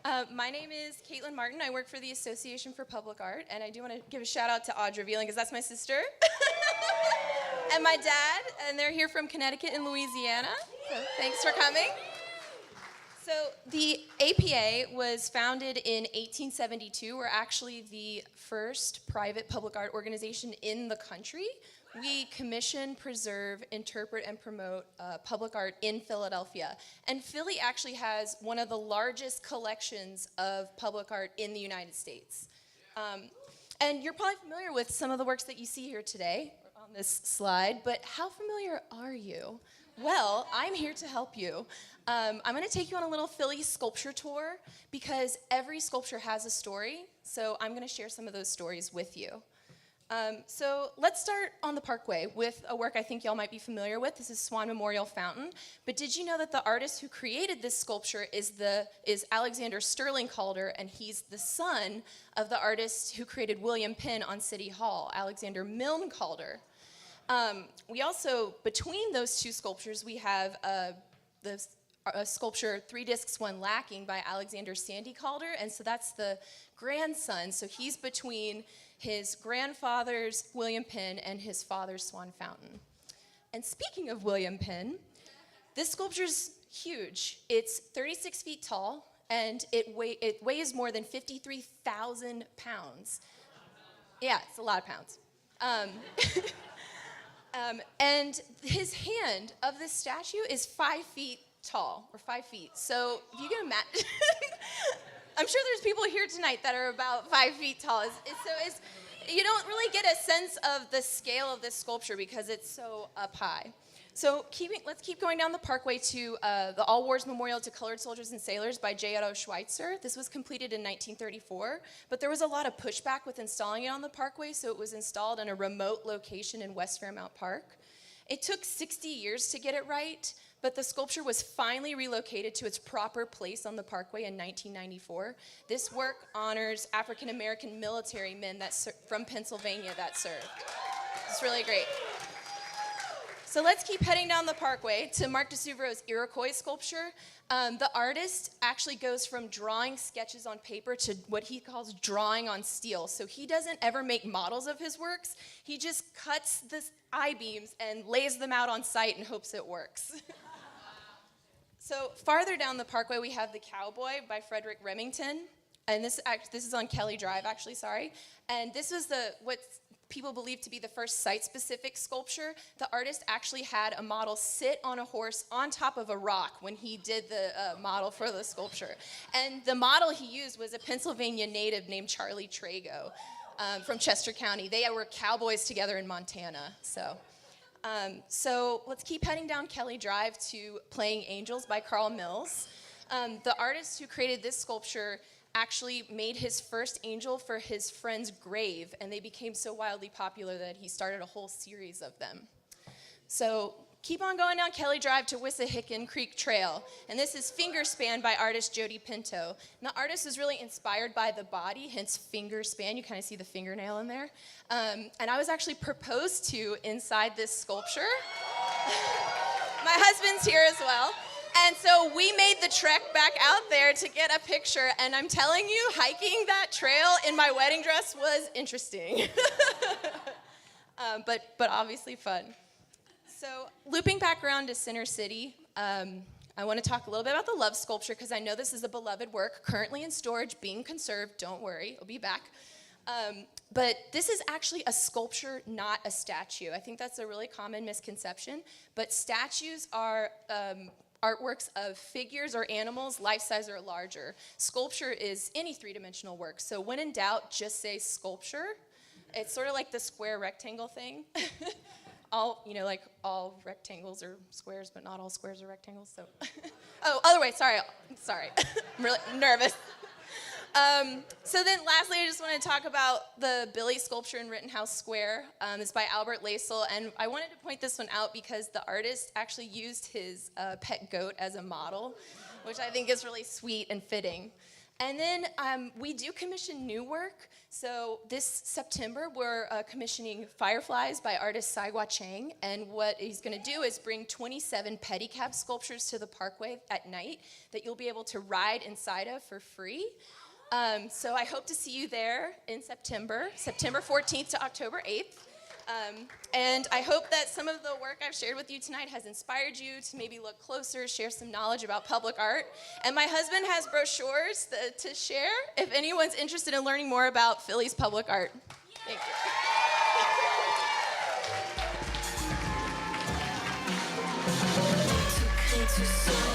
My name is Caitlin Martin. I work for the Association for Public Art, and I do want to give a shout out to Audra Vealing, because that's my sister. And my dad, and they're here from Connecticut and Louisiana, so thanks for coming. So the APA was founded in 1872. We're actually the first private public art organization in the country. We commission, preserve, interpret, and promote public art in Philadelphia. And Philly actually has one of the largest collections of public art in the United States. And you're probably familiar with some of the works that you see here today on this slide, but how familiar are you? Well, I'm here to help you. I'm going to take you on a little Philly sculpture tour, because every sculpture has a story, so I'm going to share some of those stories with you. So let's start on the Parkway with a work I think y'all might be familiar with. This is Swan Memorial Fountain. But did you know that the artist who created this sculpture is Alexander Sterling Calder, and he's the son of the artist who created William Penn on City Hall, Alexander Milne Calder. We also, between those two sculptures, we have the sculpture Three Discs, One Lacking by Alexander Sandy Calder, and so that's the grandson. So he's between his grandfather's William Penn and his father's Swan Fountain. And speaking of William Penn, this sculpture's huge. It's 36 feet tall, and it weighs more than 53,000 pounds. Yeah, it's a lot of pounds. And his hand of this statue is 5 feet tall, or 5 feet. So if you can imagine, I'm sure there's people here tonight that are about 5 feet tall. You don't really get a sense of the scale of this sculpture because it's so up high. So let's keep going down the Parkway to the All Wars Memorial to Colored Soldiers and Sailors by J. Otto Schweitzer. This was completed in 1934, but there was a lot of pushback with installing it on the Parkway, so it was installed in a remote location in West Fairmount Park. It took 60 years to get it right, but the sculpture was finally relocated to its proper place on the Parkway in 1994. This work honors African-American military men from Pennsylvania that served. It's really great. So let's keep heading down the Parkway to Marc de Souvreau's Iroquois sculpture. The artist actually goes from drawing sketches on paper to what he calls drawing on steel. So he doesn't ever make models of his works. He just cuts the I-beams and lays them out on site and hopes it works. So farther down the Parkway, we have The Cowboy by Frederick Remington. And this is on Kelly Drive, actually, sorry. And this was what people believe to be the first site-specific sculpture. The artist actually had a model sit on a horse on top of a rock when he did the model for the sculpture. And the model he used was a Pennsylvania native named Charlie Trago from Chester County. They were cowboys together in Montana, so. So let's keep heading down Kelly Drive to Playing Angels by Carl Mills. The artist who created this sculpture actually made his first angel for his friend's grave, and they became so wildly popular that he started a whole series of them. So keep on going down Kelly Drive to Wissahickon Creek Trail, and this is Fingerspan by artist Jody Pinto. And the artist was really inspired by the body, hence Fingerspan. You kind of see the fingernail in there. And I was actually proposed to inside this sculpture. My husband's here as well. And so we made the trek back out there to get a picture, and I'm telling you, hiking that trail in my wedding dress was interesting. But obviously fun. So looping back around to Center City, I want to talk a little bit about the Love sculpture, because I know this is a beloved work, currently in storage, being conserved. Don't worry, it'll be back. But this is actually a sculpture, not a statue. I think that's a really common misconception. But statues are artworks of figures or animals, life-size or larger. Sculpture is any three-dimensional work. So when in doubt, just say sculpture. It's sort of like the square rectangle thing. Like all rectangles are squares, but not all squares are rectangles. So, oh, other way. Sorry. I'm really nervous. So then lastly, I just want to talk about the Billy sculpture in Rittenhouse Square. It's by Albert Laisel, and I wanted to point this one out because the artist actually used his pet goat as a model, which I think is really sweet and fitting. And then we do commission new work. So this September, we're commissioning Fireflies by artist Sai Gua Chang. And what he's going to do is bring 27 pedicab sculptures to the parkway at night that you'll be able to ride inside of for free. So I hope to see you there in September 14th to October 8th. And I hope that some of the work I've shared with you tonight has inspired you to maybe look closer, share some knowledge about public art. And my husband has brochures to share if anyone's interested in learning more about Philly's public art. Thank you.